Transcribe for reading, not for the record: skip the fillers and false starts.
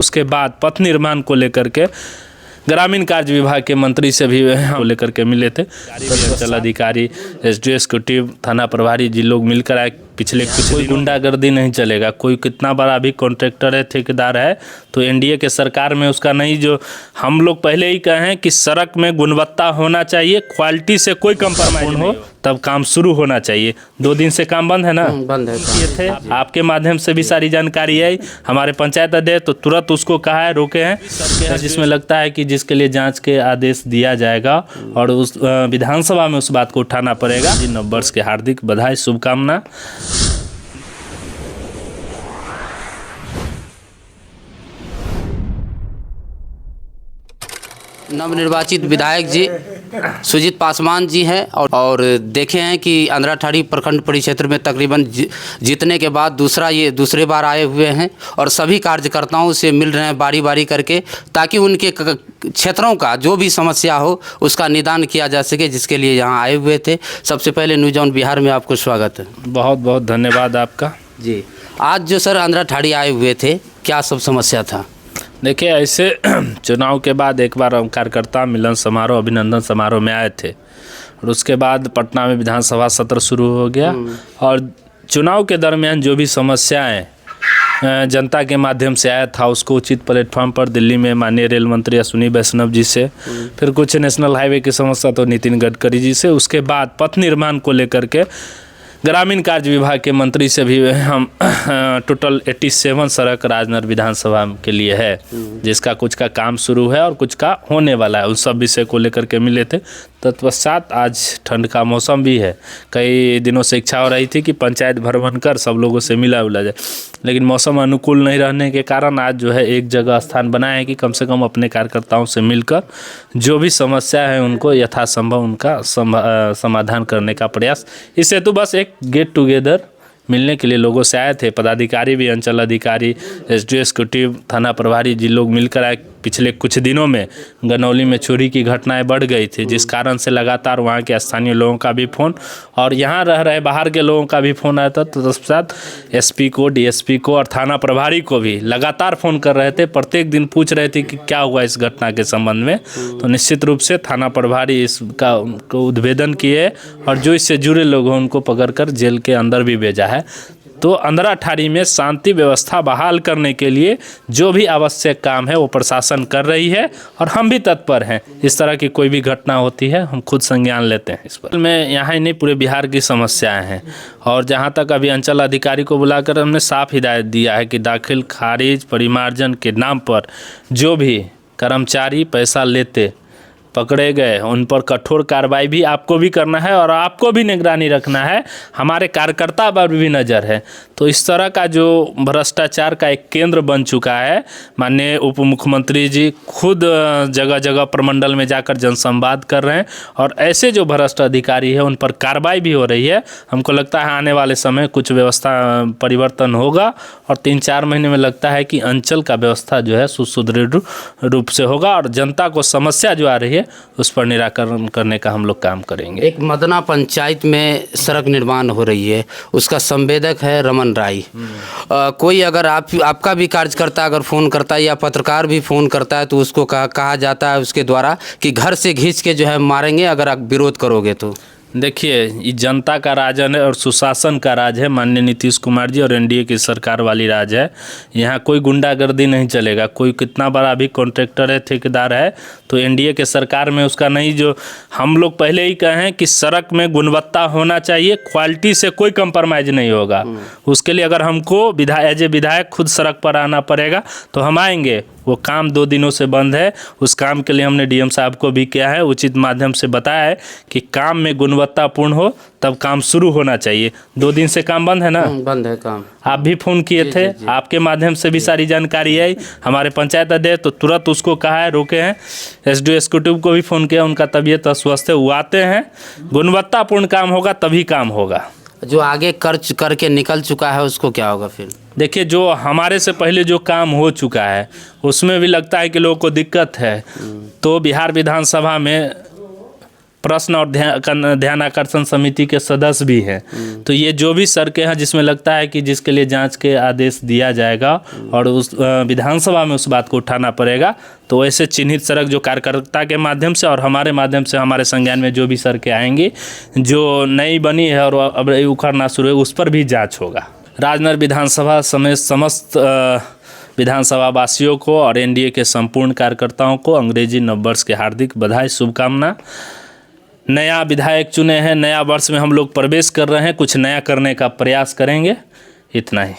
उसके बाद पथ निर्माण को लेकर के ग्रामीण कार्य विभाग के मंत्री से भी को लेकर के मिले थे। अंचल अधिकारी, एसडीओ, एग्जीक्यूटिव, थाना प्रभारी जी लोग मिलकर आए। पिछले कुछ कोई गुंडागर्दी नहीं चलेगा, कोई कितना बड़ा भी कॉन्ट्रैक्टर है, ठेकेदार है, तो एनडीए के सरकार में उसका नहीं। जो हम लोग पहले ही कहे हैं कि सड़क में गुणवत्ता होना चाहिए, क्वालिटी से कोई कंप्रोमाइज हो, तब काम शुरू होना चाहिए। 2 दिन से काम बंद है ना, बंद है। ये थे आपके माध्यम से भी सारी जानकारी आई। हमारे पंचायत अध्यक्ष तो तुरंत उसको कहा है, रोके हैं, जिसमें लगता है कि जिसके लिए जांच के आदेश दिया जाएगा और उस विधानसभा में उस बात को उठाना पड़ेगा। नववर्ष के हार्दिक बधाई, शुभकामना। नवनिर्वाचित विधायक जी सुजीत पासवान जी हैं और देखे हैं कि अंधराठाड़ी प्रखंड परिक्षेत्र में तकरीबन जीतने के बाद दूसरे बार आए हुए हैं और सभी कार्यकर्ताओं से मिल रहे हैं बारी बारी करके, ताकि उनके क्षेत्रों का जो भी समस्या हो उसका निदान किया जा सके, जिसके लिए यहाँ आए हुए थे। सबसे पहले न्यूज़ ऑन बिहार में आपको स्वागत है। बहुत बहुत धन्यवाद आपका जी। आज जो सर अंधराठाड़ी आए हुए थे, क्या सब समस्या था? देखिए, ऐसे चुनाव के बाद एक बार हम कार्यकर्ता मिलन समारोह, अभिनंदन समारोह में आए थे और उसके बाद पटना में विधानसभा सत्र शुरू हो गया और चुनाव के दरमियान जो भी समस्याएं जनता के माध्यम से आया था उसको उचित प्लेटफॉर्म पर दिल्ली में माननीय रेल मंत्री अश्विनी वैष्णव जी से, फिर कुछ नेशनल हाईवे की समस्या तो नितिन गडकरी जी से, उसके बाद पथ निर्माण को लेकर के ग्रामीण कार्य विभाग के मंत्री से भी हम टोटल 87 सड़क राजनगर विधानसभा के लिए है, जिसका कुछ का काम शुरू है और कुछ का होने वाला है। उस सब विषय को लेकर के मिले थे। तत्पश्चात आज ठंड का मौसम भी है, कई दिनों से इच्छा हो रही थी कि पंचायत भ्रमण कर सब लोगों से मिला जाए, लेकिन मौसम अनुकूल नहीं रहने के कारण आज जो है एक जगह स्थान बनाया है कि कम से कम अपने कार्यकर्ताओं से मिलकर जो भी समस्या है उनको यथासंभव उनका समाधान करने का प्रयास। इस हेतु बस एक गेट टुगेदर मिलने के लिए लोगों से आए थे। पदाधिकारी भी, अंचल अधिकारी, एसडीओ, एग्जीक्यूटिव, थाना प्रभारी जी लोग मिलकर आए। पिछले कुछ दिनों में गनौली में चोरी की घटनाएं बढ़ गई थी, जिस कारण से लगातार वहां के स्थानीय लोगों का भी फ़ोन और यहाँ रह रहे बाहर के लोगों का भी फ़ोन आया था। तो तत्पश्चात एसपी को, डीएसपी को और थाना प्रभारी को भी लगातार फ़ोन कर रहे थे। प्रत्येक दिन पूछ रहे थे कि क्या हुआ इस घटना के संबंध में। तो निश्चित रूप से थाना प्रभारी इसका उद्भेदन किए और जो इससे जुड़े लोग हैं उनको पकड़कर जेल के अंदर भी भेजा है। तो अंधराठाड़ी में शांति व्यवस्था बहाल करने के लिए जो भी आवश्यक काम है वो प्रशासन कर रही है और हम भी तत्पर हैं। इस तरह की कोई भी घटना होती है हम खुद संज्ञान लेते हैं। इस पर में यहाँ ही नहीं, पूरे बिहार की समस्याएं हैं और जहाँ तक अभी अंचल अधिकारी को बुलाकर हमने साफ हिदायत दिया है कि दाखिल खारिज परिमार्जन के नाम पर जो भी कर्मचारी पैसा लेते पकड़े गए उन पर कठोर कार्रवाई भी आपको भी करना है और आपको भी निगरानी रखना है। हमारे कार्यकर्ता पर भी नज़र है। तो इस तरह का जो भ्रष्टाचार का एक केंद्र बन चुका है, माननीय उप मुख्यमंत्री जी खुद जगह जगह प्रमंडल में जाकर जनसंवाद कर रहे हैं और ऐसे जो भ्रष्ट अधिकारी है उन पर कार्रवाई भी हो रही है। हमको लगता है आने वाले समय कुछ व्यवस्था परिवर्तन होगा और 3-4 महीने में लगता है कि अंचल का व्यवस्था जो है सुदृढ़ रूप से होगा और जनता को समस्या जो आ रही है उस पर निराकरण करने का हम लोग काम करेंगे। एक मदना पंचायत में सड़क निर्माण हो रही है, उसका संवेदक है रमन राय। कोई अगर आपका भी कार्यकर्ता अगर फ़ोन करता है या पत्रकार भी फ़ोन करता है तो उसको कहा जाता है उसके द्वारा कि घर से घींच के जो है मारेंगे अगर आप विरोध करोगे तो। देखिए, ये जनता का राज है और सुशासन का राज है। माननीय नीतीश कुमार जी और एनडीए की सरकार वाली राज है। यहाँ कोई गुंडागर्दी नहीं चलेगा, कोई कितना बड़ा भी कॉन्ट्रैक्टर है, ठेकेदार है, तो एनडीए के सरकार में उसका नहीं। जो हम लोग पहले ही कहे हैं कि सड़क में गुणवत्ता होना चाहिए, क्वालिटी से कोई कंप्रोमाइज़ नहीं होगा। उसके लिए अगर हमको एज ए विधायक खुद सड़क पर आना पड़ेगा तो हम आएंगे। वो काम 2 दिनों से बंद है, उस काम के लिए हमने डीएम साहब को भी किया है, उचित माध्यम से बताया है कि काम में गुणवत्तापूर्ण हो तब काम शुरू होना चाहिए। 2 दिन से काम बंद है ना, बंद है काम। आप भी फ़ोन किए थे, आपके माध्यम से भी सारी जानकारी आई। हमारे पंचायत अध्यक्ष तो तुरंत उसको कहा है, रोके हैं, एसडीओ एग्जीक्यूटिव को भी फ़ोन किया, उनका तबीयत अस्वस्थ है, वो आते हैं, गुणवत्तापूर्ण काम होगा तभी काम होगा। जो आगे करके निकल चुका है उसको क्या होगा फिर? देखिए, जो हमारे से पहले जो काम हो चुका है उसमें भी लगता है कि लोगों को दिक्कत है। तो बिहार विधानसभा में प्रश्न और ध्यान आकर्षण समिति के सदस्य भी हैं। तो ये जो भी सड़कें हैं जिसमें लगता है कि जिसके लिए जांच के आदेश दिया जाएगा और उस विधानसभा में उस बात को उठाना पड़ेगा, तो ऐसे चिन्हित सड़क जो कार्यकर्ता के माध्यम से और हमारे माध्यम से हमारे संज्ञान में जो भी सड़कें आएंगी, जो नई बनी है और अब उखड़ना शुरू है, उस पर भी जाँच होगा। राजनगर विधानसभा समेत समस्त विधानसभा वासियों को और एनडीए के संपूर्ण कार्यकर्ताओं को अंग्रेजी नववर्ष के हार्दिक बधाई, शुभकामना। नया विधायक चुने हैं, नया वर्ष में हम लोग प्रवेश कर रहे हैं, कुछ नया करने का प्रयास करेंगे। इतना ही।